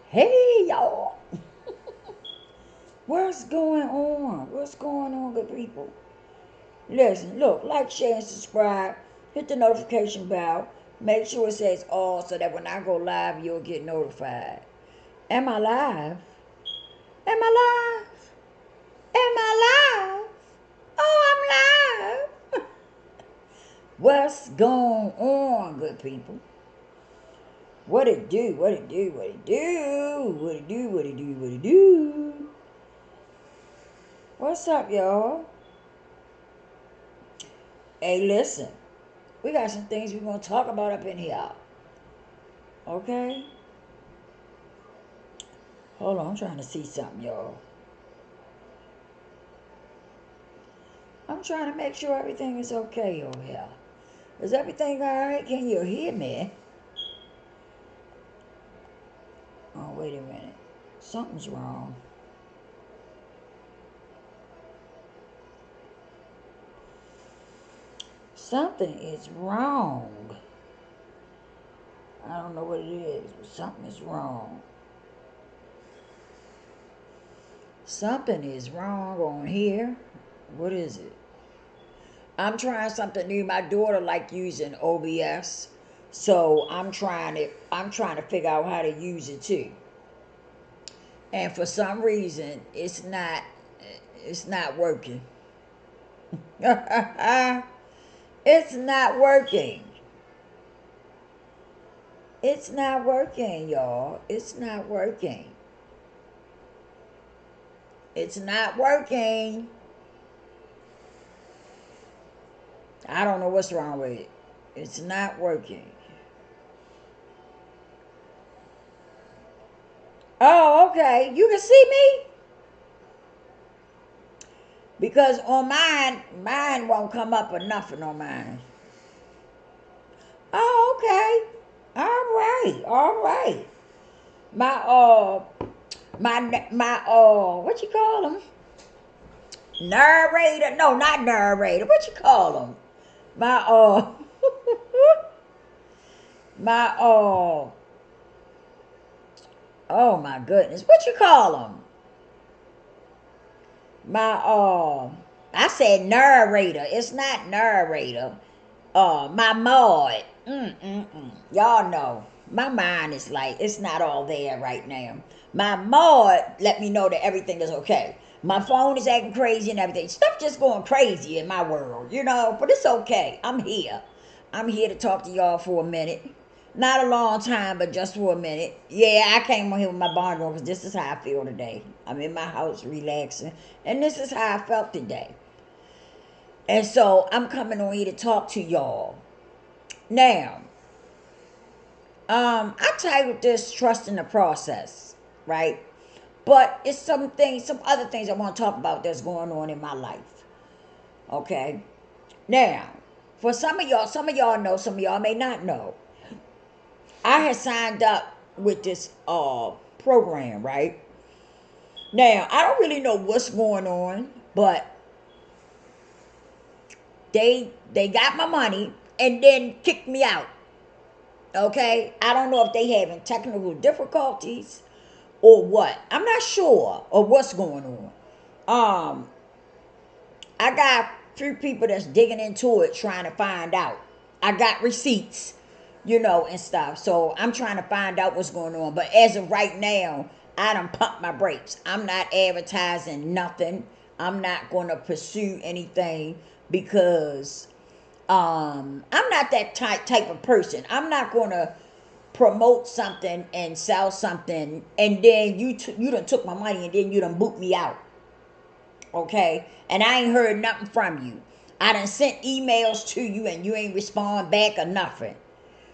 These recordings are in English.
Hey, y'all. What's going on? What's going on, good people? Listen, look, like, share, and subscribe. Hit the notification bell. Make sure it says all so that when I go live, you'll get notified. Am I live? Am I live? Am I live? Oh, I'm live. What's going on, good people? What it do? What it do? What it do? What it do? What it do? What it do? What's up, y'all? Hey, listen. We got some things we're going to talk about up in here. Okay? Hold on, I'm trying to see something, y'all. I'm trying to make sure everything is okay over here. Is everything alright? Can you hear me? Oh, wait a minute. Something's wrong. Something is wrong. I don't know what it is, but something is wrong. Something is wrong on here. What is it? I'm trying something new. My daughter like using OBS, so I'm trying to figure out how to use it too. And for some reason, it's not working. It's not working. It's not working, y'all. It's not working. It's not working. I don't know what's wrong with it. It's not working. Oh, okay. You can see me? Because on mine won't come up or nothing on mine. Oh, okay. All right. All right. My what you call them? Narrator? No, not narrator. What you call them? My my oh my goodness. What you call them? My I said narrator. It's not narrator. My mod. Y'all know my mind is like it's not all there right now. My mod let me know that everything is okay. My phone is acting crazy and everything. Stuff just going crazy in my world, but it's okay. I'm here. I'm here to talk to y'all for a minute. Not a long time, but just for a minute. Yeah, I came on here with my barn door because this is how I feel today. I'm in my house relaxing, and this is how I felt today. And so I'm coming on here to talk to y'all. Now, I titled this "Trust in the Process," right? But it's some other things I want to talk about that's going on in my life. Okay. Now, for some of y'all know, some of y'all may not know. I had signed up with this program, right? Now, I don't really know what's going on, but they got my money and then kicked me out. Okay? I don't know if they having technical difficulties or what. I'm not sure of what's going on. Um, I got a few people that's digging into it trying to find out. I got receipts, and stuff. So I'm trying to find out what's going on. But as of right now, I done pumped my brakes. I'm not advertising nothing. I'm not going to pursue anything because I'm not that type of person. I'm not going to promote something and sell something and then you done took my money and then you done boot me out. Okay? And I ain't heard nothing from you. I done sent emails to you and you ain't respond back or nothing.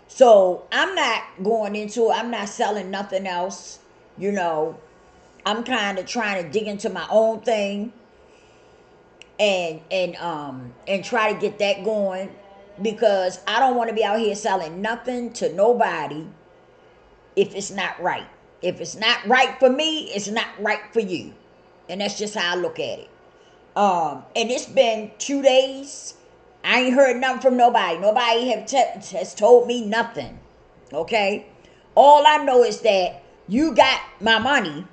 So I'm not going into it. I'm not selling nothing else. You know, I'm kind of trying to dig into my own thing and try to get that going because I don't want to be out here selling nothing to nobody if it's not right. If it's not right for me, it's not right for you. And that's just how I look at it. And it's been 2 days. I ain't heard nothing from nobody. Nobody has told me nothing. Okay? All I know is that You got my money,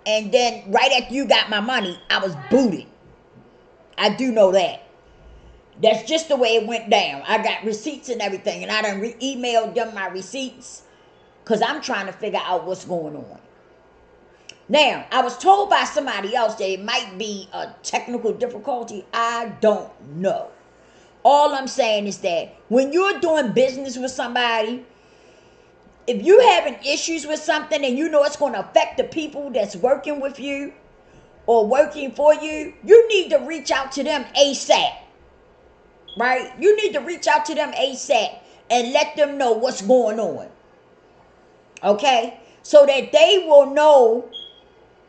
and then right after you got my money, I was booted. I do know that. That's just the way it went down. I got receipts and everything, and I done emailed them my receipts because I'm trying to figure out what's going on. Now, I was told by somebody else that it might be a technical difficulty. I don't know. All I'm saying is that when you're doing business with somebody, if you having issues with something and you know it's going to affect the people that's working with you or working for you, you need to reach out to them ASAP. Right? You need to reach out to them ASAP and let them know what's going on. Okay? So that they will know,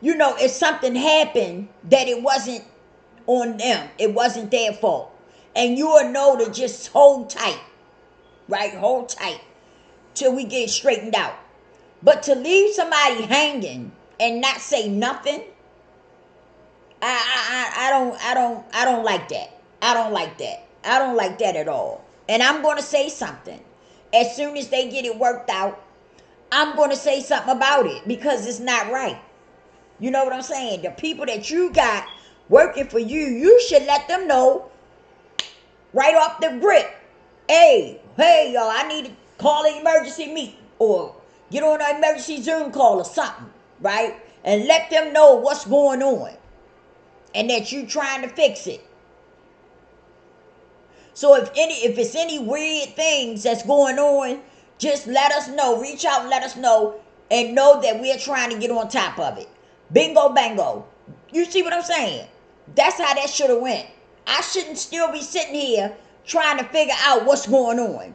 if something happened, that it wasn't on them. It wasn't their fault. And you will know to just hold tight. Right? Hold tight till we get it straightened out. But to leave somebody hanging and not say nothing, I don't like that. I don't like that. I don't like that at all. And I'm going to say something. As soon as they get it worked out, I'm going to say something about it because it's not right. You know what I'm saying? The people that you got working for you, you should let them know right off the grip. Hey, y'all, I need to call an emergency meeting or get on an emergency Zoom call or something, right? And let them know what's going on and that you trying to fix it. So if it's any weird things that's going on, just let us know. Reach out and let us know and know that we're trying to get on top of it. Bingo bango. You see what I'm saying? That's how that should have went. I shouldn't still be sitting here trying to figure out what's going on.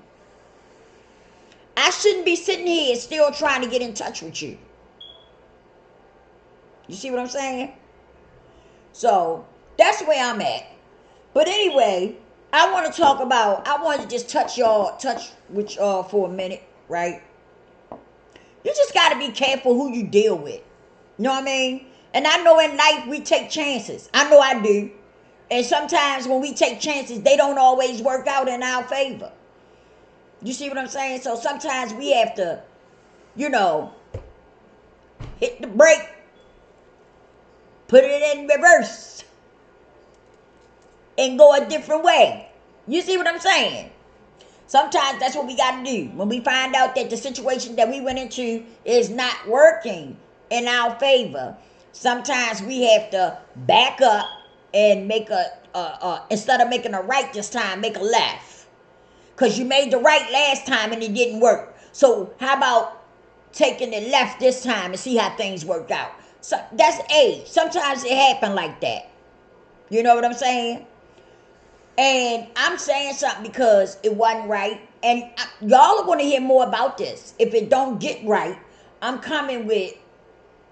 I shouldn't be sitting here still trying to get in touch with you. You see what I'm saying? So that's where I'm at. But anyway, I want to just touch with y'all for a minute, right? You just got to be careful who you deal with. You know what I mean? And I know in life we take chances. I know I do. And sometimes when we take chances, they don't always work out in our favor. You see what I'm saying? So sometimes we have to, hit the brake, put it in reverse, and go a different way. You see what I'm saying? Sometimes that's what we got to do. When we find out that the situation that we went into is not working in our favor, sometimes we have to back up and make instead of making a right this time, make a left. Because you made the right last time and it didn't work. So how about taking the left this time and see how things work out? So that's age. Sometimes it happen like that. You know what I'm saying? And I'm saying something because it wasn't right. And y'all are going to hear more about this. If it don't get right, I'm coming with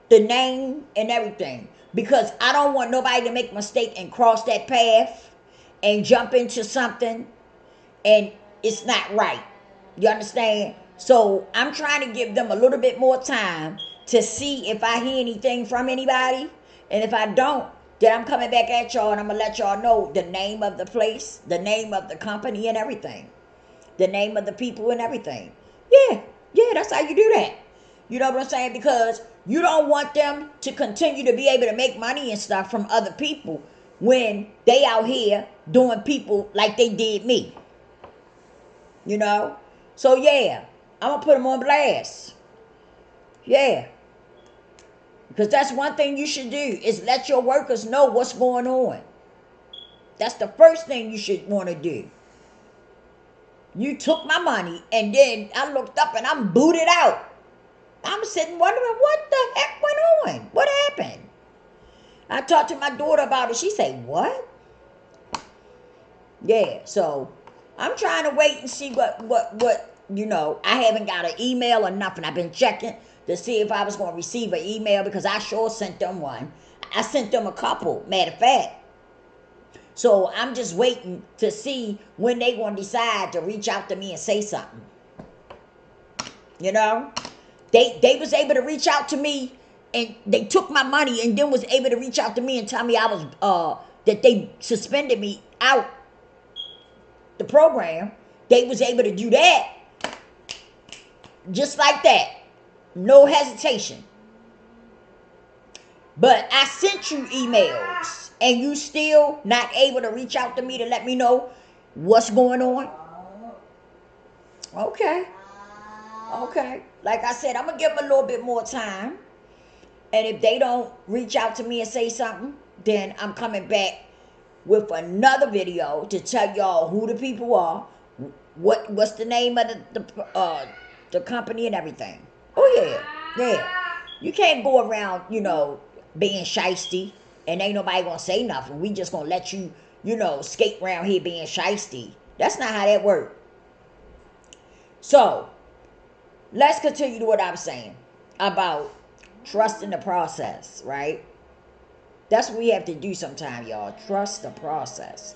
the name and everything. Because I don't want nobody to make a mistake and cross that path and jump into something and it's not right. You understand? So I'm trying to give them a little bit more time to see if I hear anything from anybody. And if I don't, then I'm coming back at y'all and I'm going to let y'all know the name of the place, the name of the company and everything. The name of the people and everything. Yeah, that's how you do that. You know what I'm saying? Because you don't want them to continue to be able to make money and stuff from other people when they out here doing people like they did me. You know? So yeah, I'm going to put them on blast. Yeah. Because that's one thing you should do is let your workers know what's going on. That's the first thing you should want to do. You took my money and then I looked up and I'm booted out. I'm sitting wondering what the heck went on? What happened? I talked to my daughter about it. She said, what? Yeah, so I'm trying to wait and see what, I haven't got an email or nothing. I've been checking to see if I was going to receive an email because I sure sent them one. I sent them a couple, matter of fact. So I'm just waiting to see when they going to decide to reach out to me and say something. You know? They was able to reach out to me and they took my money and then was able to reach out to me and tell me I was, that they suspended me out the program. They was able to do that just like that. No hesitation. But I sent you emails and you still not able to reach out to me to let me know what's going on? Okay. Okay. Like I said, I'm going to give them a little bit more time. And if they don't reach out to me and say something, then I'm coming back with another video to tell y'all who the people are, what's the name of the company and everything. Oh yeah, yeah. You can't go around, being shiesty and ain't nobody gonna say nothing. We just gonna let you, skate around here being shiesty. That's not how that works. So let's continue to what I'm saying about trusting the process, right? That's what we have to do sometimes, y'all. Trust the process.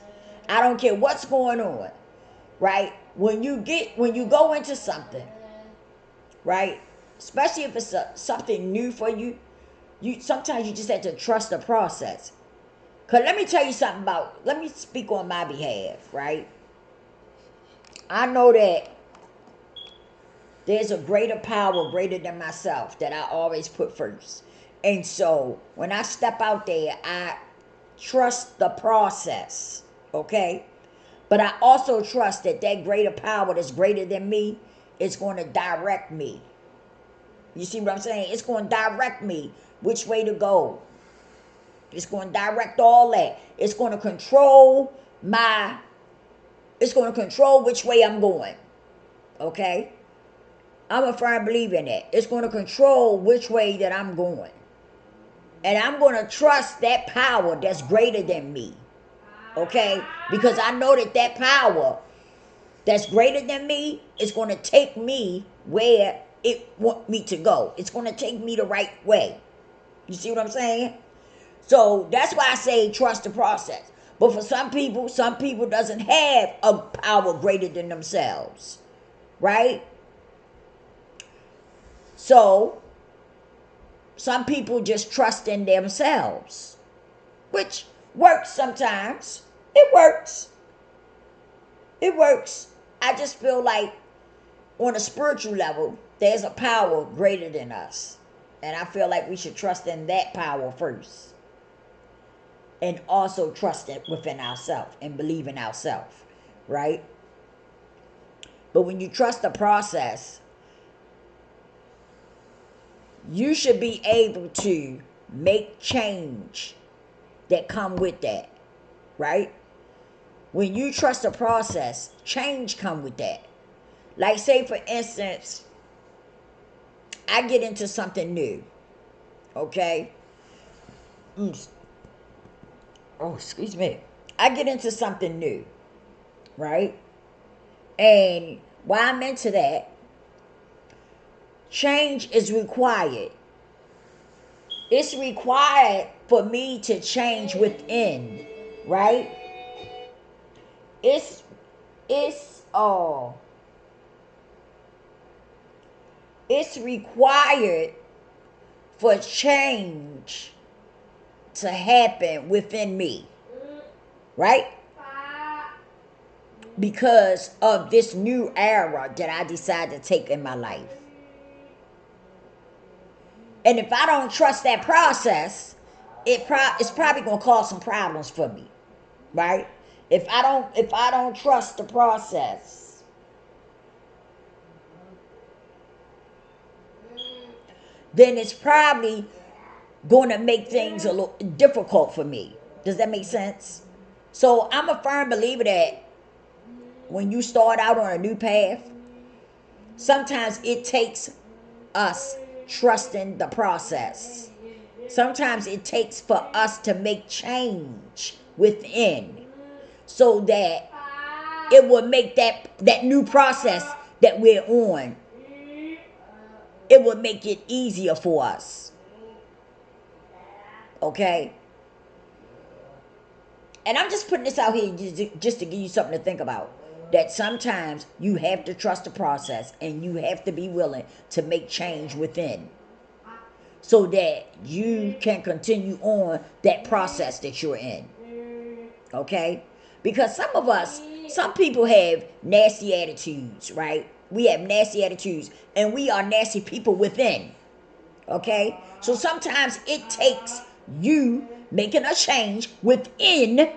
I don't care what's going on, right? When you go into something, right? Especially if it's something new for you, sometimes you just have to trust the process. Cause let me tell you something let me speak on my behalf, right? I know that there's a greater power greater than myself that I always put first. And so when I step out there, I trust the process, okay? But I also trust that greater power that's greater than me is going to direct me. You see what I'm saying? It's going to direct me which way to go. It's going to direct all that. It's going to control which way I'm going. Okay? I'm a firm believer in that. It's going to control which way that I'm going. And I'm going to trust that power that's greater than me. Okay? Because I know that power that's greater than me is going to take me where it want me to go. It's going to take me the right way. You see what I'm saying? So that's why I say trust the process. But for some people doesn't have a power greater than themselves. Right? So some people just trust in themselves, which works sometimes. It works. It works. I just feel like on a spiritual level, there's a power greater than us. And I feel like we should trust in that power first. And also trust it within ourselves and believe in ourselves. Right? But when you trust the process, you should be able to make change that come with that. Right? When you trust the process, change come with that. Like say for instance, I get into something new. Okay? Oh, excuse me. I get into something new. Right? And while I'm into that, change is required. It's required for me to change within. Right? It's required for change to happen within me. Right? Because of this new era that I decided to take in my life. And if I don't trust that process, it's probably going to cause some problems for me. Right? If I don't trust the process, then it's probably going to make things a little difficult for me. Does that make sense? So I'm a firm believer that when you start out on a new path, sometimes it takes us trusting the process. Sometimes it takes for us to make change within so that it will make that new process that we're on, it will make it easier for us. Okay? And I'm just putting this out here just to give you something to think about. That sometimes you have to trust the process and you have to be willing to make change within so that you can continue on that process that you're in. Okay? Because some people have nasty attitudes, right? We have nasty attitudes, and we are nasty people within. Okay? So sometimes it takes you making a change within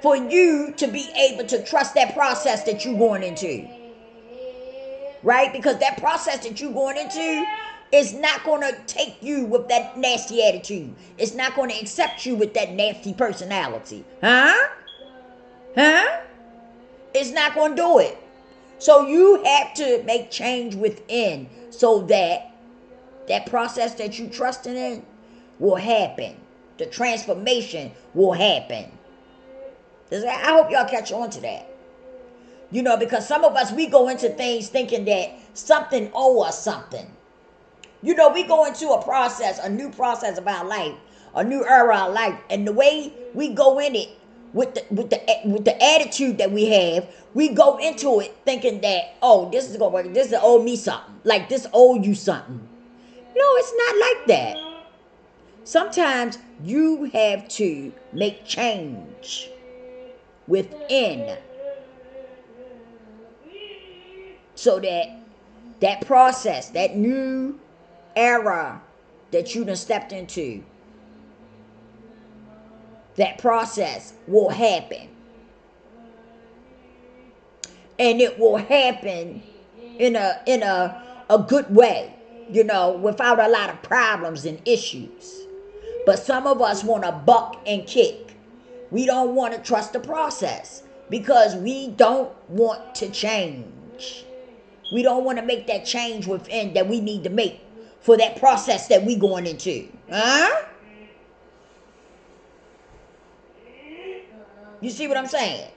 for you to be able to trust that process that you're going into. Right? Because that process that you're going into is not going to take you with that nasty attitude. It's not going to accept you with that nasty personality. Huh? It's not going to do it. So you have to make change within so that that process that you trusting in will happen. The transformation will happen. I hope y'all catch on to that. You know, because some of us, we go into things thinking that something owe us something. You know, we go into a process, a new process of our life, a new era of life, and the way we go in it with the attitude that we have, we go into it thinking that, oh, this is gonna work. This is owe me something. Like this owe you something. No, it's not like that. Sometimes you have to make change within so that process, that new era that you done stepped into, that process will happen. And it will happen in a good way, you know, without a lot of problems and issues. But some of us want to buck and kick. We don't want to trust the process because we don't want to change. We don't want to make that change within that we need to make for that process that we going into. Huh? You see what I'm saying?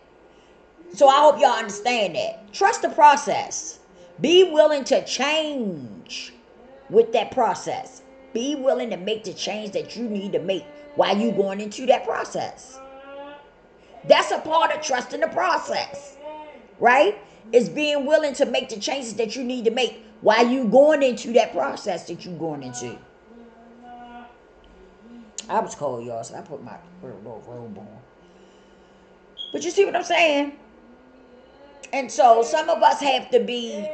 So I hope y'all understand that. Trust the process. Be willing to change with that process. Be willing to make the change that you need to make while you going into that process. That's a part of trusting the process, right? It's being willing to make the changes that you need to make while you going into that process that you going into. I was cold, y'all, so I put my little robe on. But you see what I'm saying? And so some of us have to be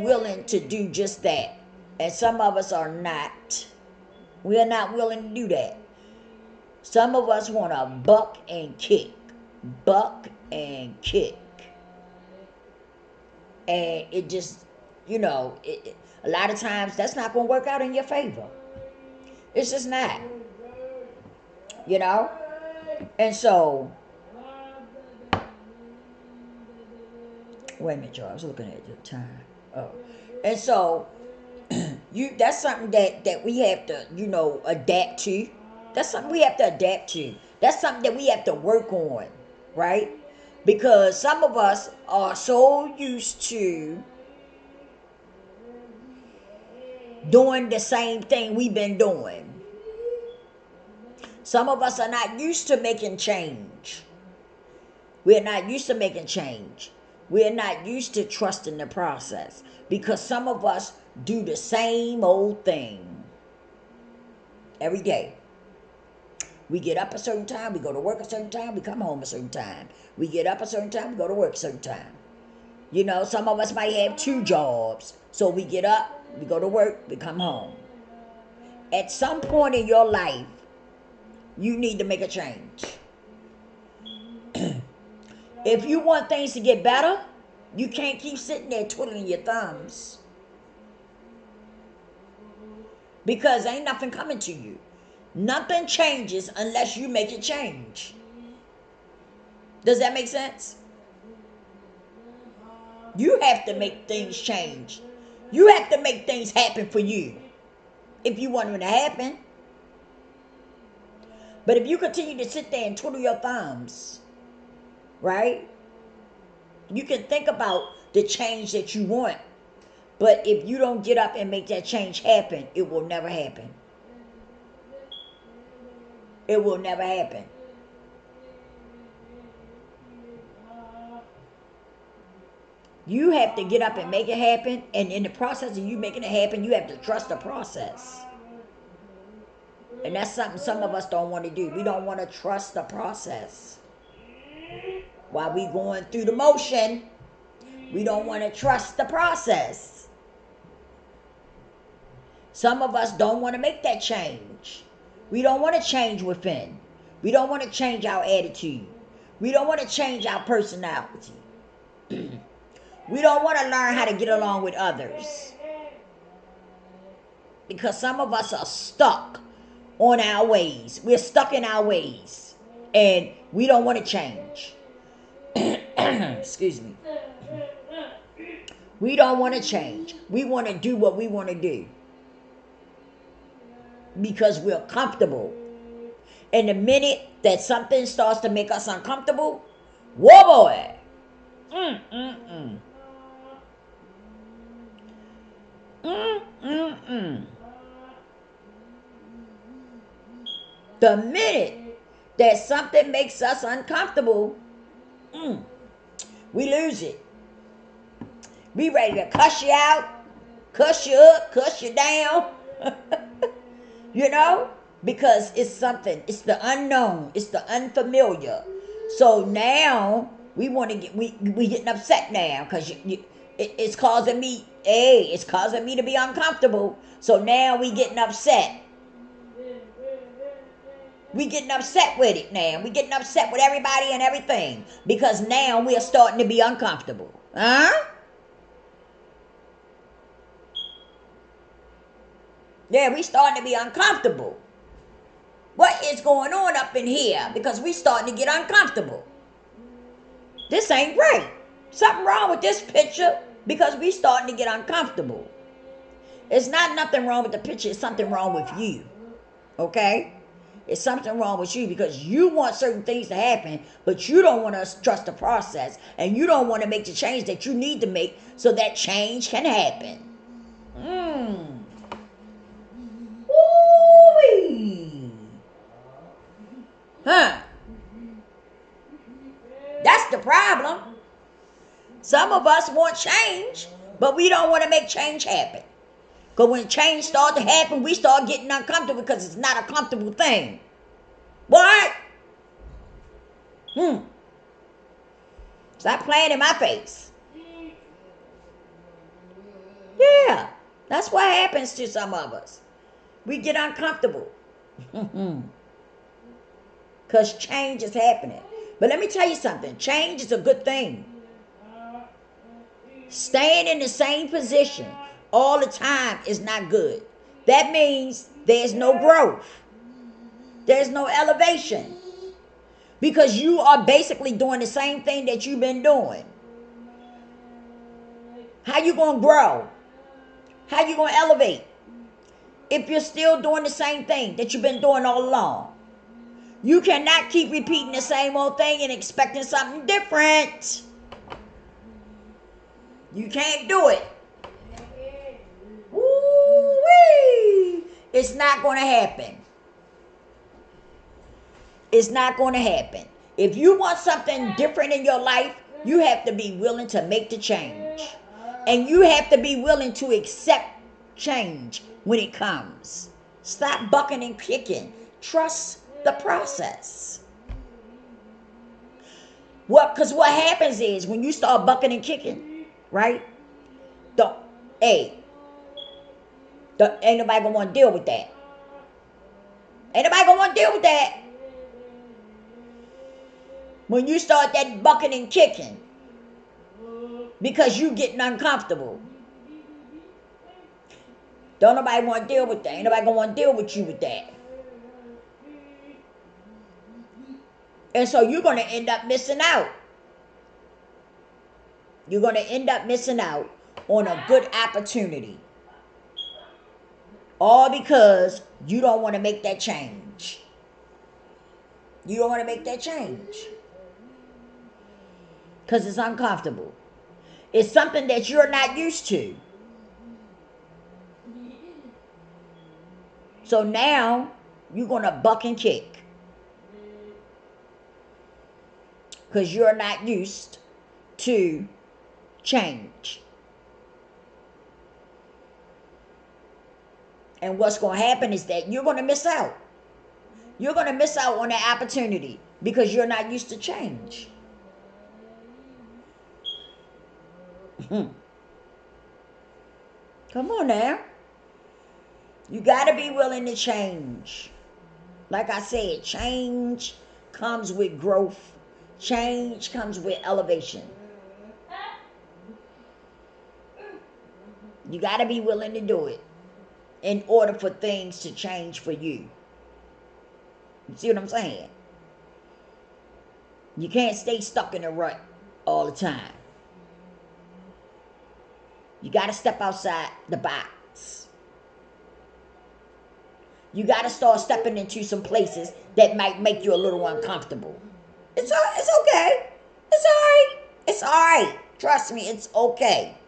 willing to do just that. And some of us are not. We are not willing to do that. Some of us want to buck and kick. Buck and kick. And it just, you know, a lot of times that's not going to work out in your favor. It's just not. You know? And so, wait a minute, y'all. I was looking at the time. Oh. And so, that's something that we have to, you know, adapt to. That's something we have to adapt to. That's something that we have to work on, right? Because some of us are so used to doing the same thing we've been doing. Some of us are not used to making change. We're not used to making change. We're not used to trusting the process. Because some of us do the same old thing every day. We get up a certain time, we go to work a certain time, we come home a certain time. We get up a certain time, we go to work a certain time. You know, some of us might have 2 jobs. So we get up, we go to work, we come home. At some point in your life, you need to make a change. If you want things to get better, you can't keep sitting there twiddling your thumbs. Because ain't nothing coming to you. Nothing changes unless you make it change. Does that make sense? You have to make things change. You have to make things happen for you if you want them to happen. But if you continue to sit there and twiddle your thumbs, right? You can think about the change that you want. But if you don't get up and make that change happen, it will never happen. It will never happen. You have to get up and make it happen. And in the process of you making it happen, you have to trust the process. And that's something some of us don't want to do. We don't want to trust the process. While we going through the motion, We don't want to trust the process. Some of us don't want to make that change. We don't want to change within. We don't want to change our attitude. We don't want to change our personality. We don't want to learn how to get along with others. Because some of us are stuck on our ways. We're stuck in our ways. And we don't want to change. Excuse me. We don't want to change. We want to do what we want to do. Because we're comfortable. And the minute that something starts to make us uncomfortable, whoa boy. The minute that something makes us uncomfortable, we lose it. We ready to cuss you out, cuss you up, cuss you down. You know? Because it's something. It's the unknown. It's the unfamiliar. So now we want to get we getting upset now because it's causing me. It's causing me to be uncomfortable. So now we getting upset. We getting upset with it now. We getting upset with everybody and everything because now we are starting to be uncomfortable. Huh? Yeah, we starting to be uncomfortable. What is going on up in here? Because we starting to get uncomfortable. This ain't right. Something wrong with this picture because we starting to get uncomfortable. It's not nothing wrong with the picture. It's something wrong with you. Okay? It's something wrong with you because you want certain things to happen, but you don't want to trust the process and you don't want to make the change that you need to make so that change can happen. Woo-wee. Huh. That's the problem. Some of us want change, but we don't want to make change happen. Because when change starts to happen, we start getting uncomfortable because it's not a comfortable thing. What? Stop playing in my face. Yeah, that's what happens to some of us. We get uncomfortable. Because change is happening. But let me tell you something. Change is a good thing. Staying in the same position all the time is not good. That means there's no growth. There's no elevation. Because you are basically doing the same thing that you've been doing. How you going to grow? How you going to elevate? If you're still doing the same thing that you've been doing all along. You cannot keep repeating the same old thing and expecting something different. You can't do it. Woo-wee. It's not going to happen. It's not going to happen. If you want something different in your life, you have to be willing to make the change. And you have to be willing to accept change when it comes. Stop bucking and kicking. Trust the process. Because what happens is when you start bucking and kicking, right? Ain't nobody gonna want to deal with that. Ain't nobody gonna want to deal with that. When you start that bucking and kicking because you getting uncomfortable. Don't nobody want to deal with that. Ain't nobody gonna want to deal with you with that. And so you're going to end up missing out. You're going to end up missing out on a good opportunity. All because you don't want to make that change. You don't want to make that change. Because it's uncomfortable. It's something that you're not used to. So now you're going to buck and kick. Because you're not used to change. And what's going to happen is that you're going to miss out. You're going to miss out on the opportunity because you're not used to change. Come on now. You got to be willing to change. Like I said, change comes with growth. Change comes with elevation. You got to be willing to do it in order for things to change for you. You see what I'm saying? You can't stay stuck in a rut all the time. You got to step outside the box. You got to start stepping into some places that might make you a little uncomfortable. It's okay. It's all right. It's all right. Trust me, it's okay.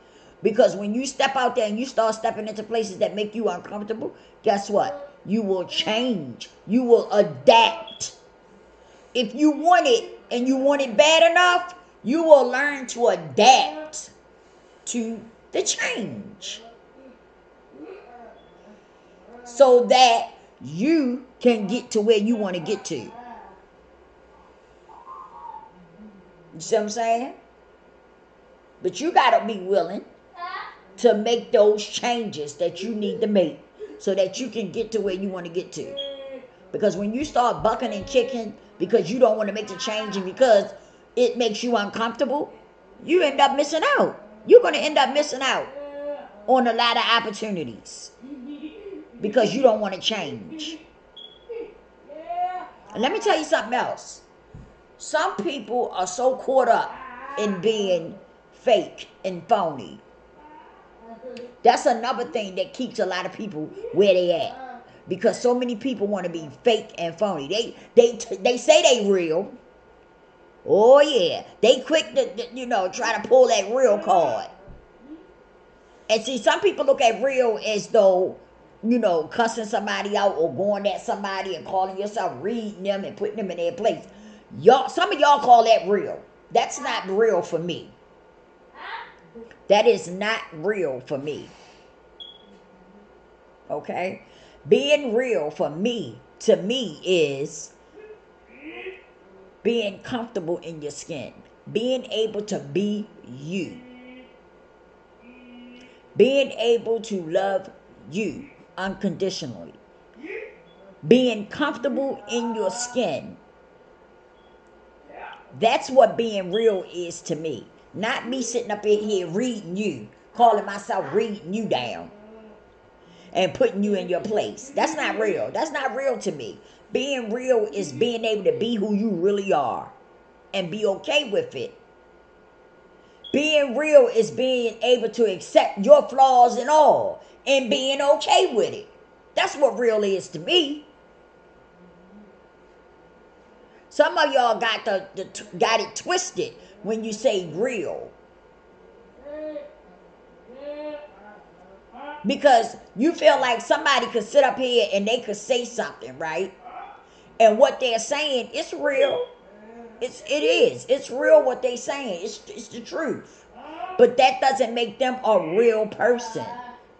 Because when you step out there and you start stepping into places that make you uncomfortable, guess what? You will change. You will adapt. If you want it and you want it bad enough, you will learn to adapt to the change so that you can get to where you want to get to. You see what I'm saying? But you got to be willing to make those changes that you need to make so that you can get to where you want to get to. Because when you start bucking and kicking because you don't want to make the change and because it makes you uncomfortable, you end up missing out. You're going to end up missing out on a lot of opportunities because you don't want to change. And let me tell you something else. Some people are so caught up in being fake and phony. That's another thing that keeps a lot of people where they at. Because so many people want to be fake and phony. They say they real. Oh yeah. They quick to try to pull that real card. And see, some people look at real as though, cussing somebody out or going at somebody and calling yourself, reading them and putting them in their place. Some of y'all call that real. That's not real for me. That is not real for me. Okay? Being real for me, to me, is being comfortable in your skin. Being able to be you. Being able to love you unconditionally. Being comfortable in your skin. That's what being real is to me. Not me sitting up in here reading you, calling myself reading you down and putting you in your place. That's not real. That's not real to me. Being real is being able to be who you really are and be okay with it. Being real is being able to accept your flaws and all and being okay with it. That's what real is to me. Some of y'all got it twisted when you say real. Because you feel like somebody could sit up here and they could say something, right? And what they're saying, it's real. It is. It's real what they're saying. It's the truth. But that doesn't make them a real person.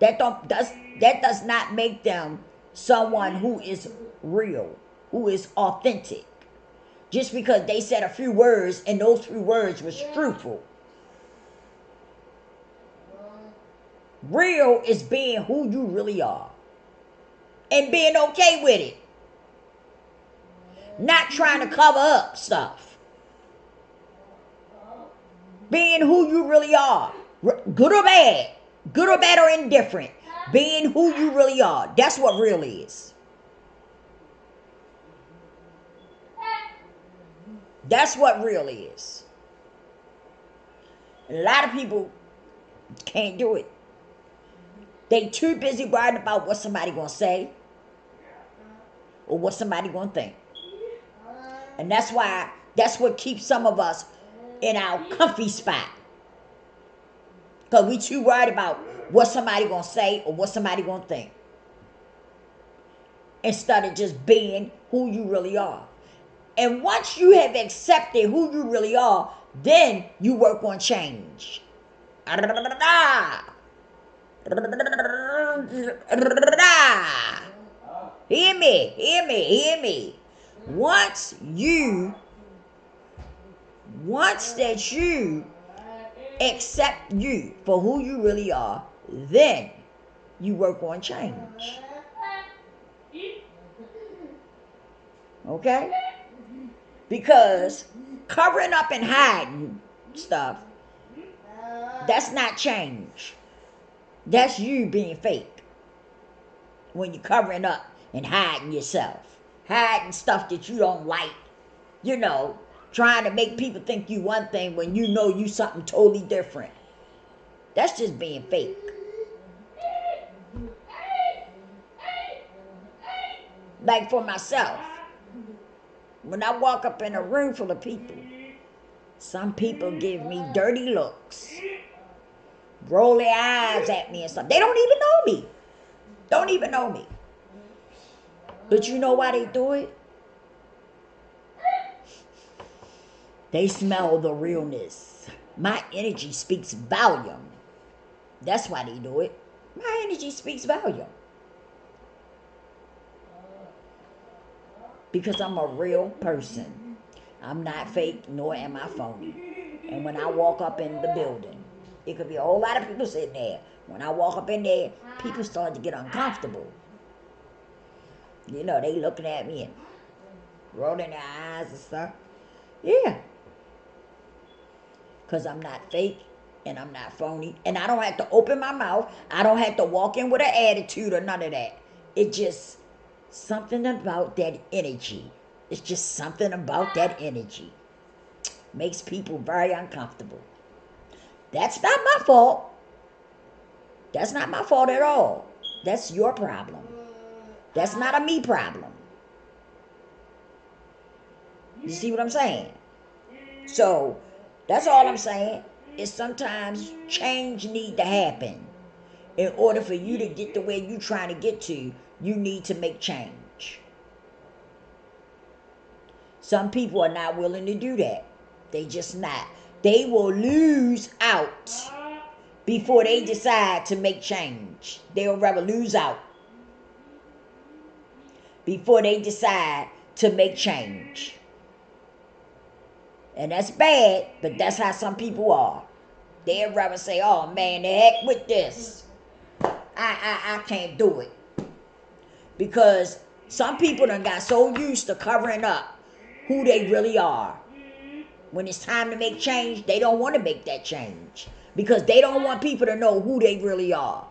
That does not make them someone who is real, who is authentic. Just because they said a few words and those few words was truthful. Real is being who you really are. And being okay with it. Not trying to cover up stuff. Being who you really are. Good or bad. Good or bad or indifferent. Being who you really are. That's what real is. That's what real is. And a lot of people can't do it. They too busy worrying about what somebody gonna say or what somebody gonna think. And that's what keeps some of us in our comfy spot. Because we too worried about what somebody gonna say or what somebody gonna think. Instead of just being who you really are. And once you have accepted who you really are, then you work on change. Hear me. Once that you accept you for who you really are, then you work on change. Okay? Because covering up and hiding stuff, that's not change. That's you being fake. When you're covering up and hiding yourself, hiding stuff that you don't like, trying to make people think you one thing when you know you something totally different. That's just being fake. Like for myself, when I walk up in a room full of people, some people give me dirty looks, roll their eyes at me and stuff. They don't even know me. Don't even know me. But you know why they do it? They smell the realness. My energy speaks volume. That's why they do it. My energy speaks volume. Because I'm a real person. I'm not fake, nor am I phony. And when I walk up in the building, it could be a whole lot of people sitting there. When I walk up in there, people start to get uncomfortable. They looking at me and rolling their eyes and stuff. Yeah. Because I'm not fake and I'm not phony. And I don't have to open my mouth. I don't have to walk in with an attitude or none of that. It just something about that energy. It's just something about that energy. Makes people very uncomfortable. That's not my fault. That's not my fault at all. That's your problem. That's not a me problem. You see what I'm saying? So, that's all I'm saying. Is sometimes change need to happen. In order for you to get to where you're trying to get to, you need to make change. Some people are not willing to do that. They just not. They will lose out before they decide to make change. They'll rather lose out before they decide to make change. And that's bad, but that's how some people are. They'd rather say, oh man, the heck with this. I can't do it. Because some people done got so used to covering up who they really are. When it's time to make change, they don't want to make that change. Because they don't want people to know who they really are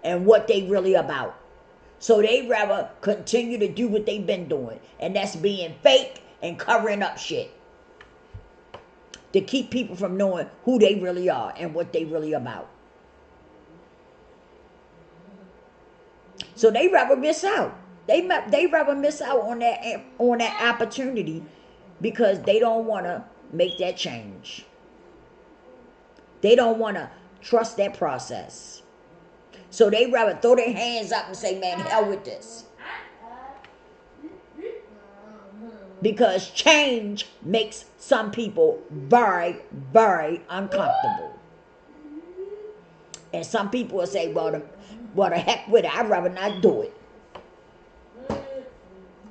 and what they really about. So they rather continue to do what they've been doing. And that's being fake and covering up shit. To keep people from knowing who they really are and what they really about. So they rather miss out. They rather miss out on that opportunity because they don't want to make that change. They don't want to trust that process. So they rather throw their hands up and say, man, hell with this. Because change makes some people very, very uncomfortable. And some people will say, well, the heck with it. I'd rather not do it.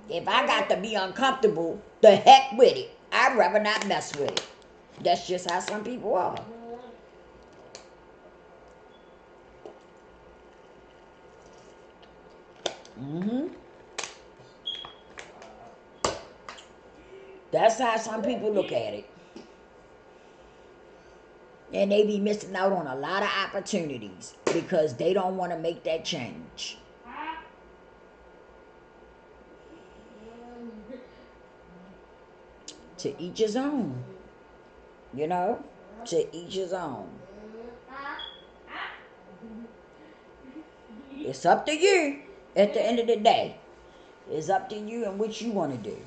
If I got to be uncomfortable, the heck with it. I'd rather not mess with it. That's just how some people are. That's how some people look at it. And they be missing out on a lot of opportunities because they don't want to make that change. To each his own. To each his own. It's up to you at the end of the day. It's up to you and what you want to do.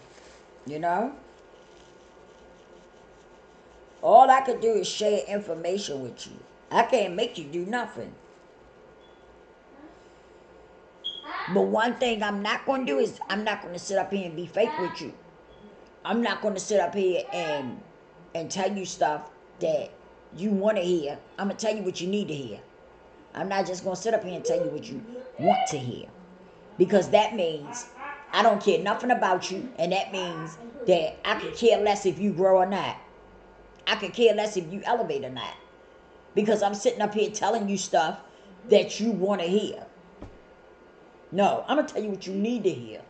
All I could do is share information with you. I can't make you do nothing. But one thing I'm not going to do is I'm not going to sit up here and be fake with you. I'm not going to sit up here and tell you stuff that you want to hear. I'm going to tell you what you need to hear. I'm not just going to sit up here and tell you what you want to hear. Because that means I don't care nothing about you. And that means that I could care less if you grow or not. I could care less if you elevate or not. because I'm sitting up here telling you stuff that you want to hear. No, I'm going to tell you what you need to hear.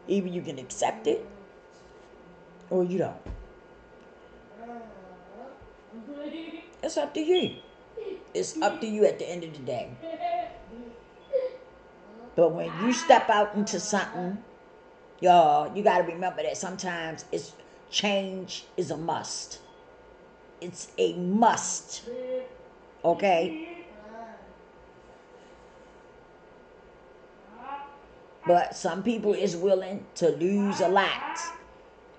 Either you can accept it or you don't. It's up to you. It's up to you at the end of the day. But when you step out into something, y'all, you got to remember that sometimes change is a must. It's a must. Okay? But some people is willing to lose a lot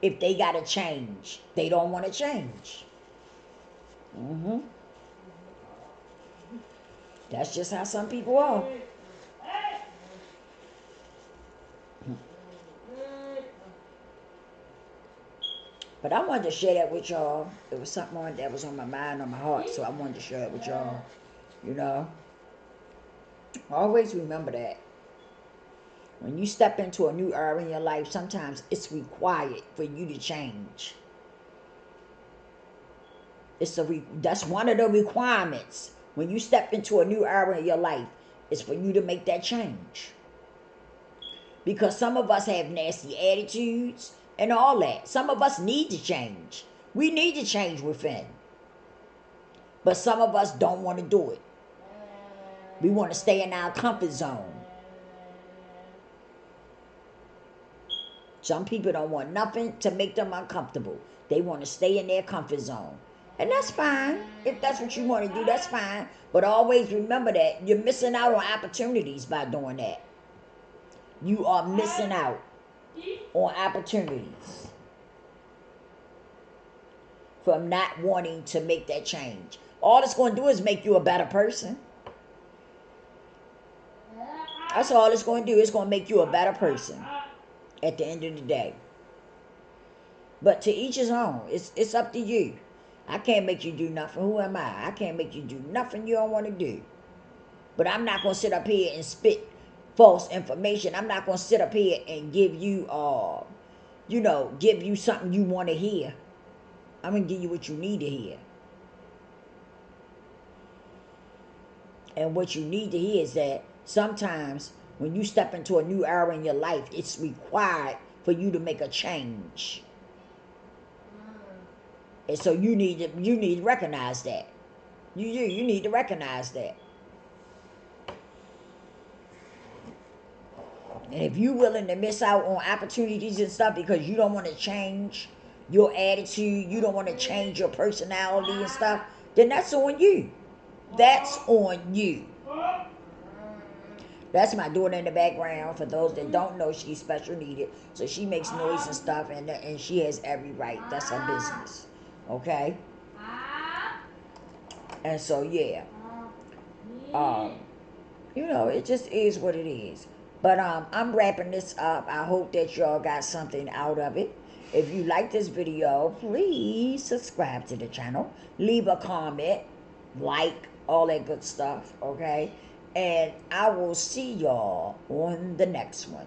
if they got to change. They don't want to change. That's just how some people are. But I wanted to share that with y'all. It was something that was on my mind, on my heart, so I wanted to share it with y'all. You know? Always remember that. When you step into a new era in your life, sometimes it's required for you to change. That's one of the requirements. When you step into a new era in your life, is for you to make that change. Because some of us have nasty attitudes and all that. Some of us need to change. We need to change within. But some of us don't want to do it. We want to stay in our comfort zone. Some people don't want nothing to make them uncomfortable. They want to stay in their comfort zone. And that's fine. If that's what you want to do, that's fine. But always remember that you're missing out on opportunities by doing that. You are missing out on opportunities from not wanting to make that change. All it's going to do is make you a better person. That's all it's going to do. It's going to make you a better person at the end of the day. But to each his own. It's up to you. I can't make you do nothing. Who am I? I can't make you do nothing you don't want to do. But I'm not going to sit up here and spit false information. I'm not going to sit up here and give you, give you something you want to hear. I'm going to give you what you need to hear. And what you need to hear is that sometimes when you step into a new era in your life, it's required for you to make a change. And so you need to recognize that. You need to recognize that. And if you're willing to miss out on opportunities and stuff because you don't want to change your attitude, you don't want to change your personality and stuff, then that's on you. That's on you. That's my daughter in the background. For those that don't know, she's special needed. So she makes noise and stuff, and she has every right. That's her business. Okay? And so, yeah. It just is what it is. But I'm wrapping this up. I hope that y'all got something out of it. If you like this video, please subscribe to the channel. Leave a comment, like, all that good stuff, okay? And I will see y'all on the next one.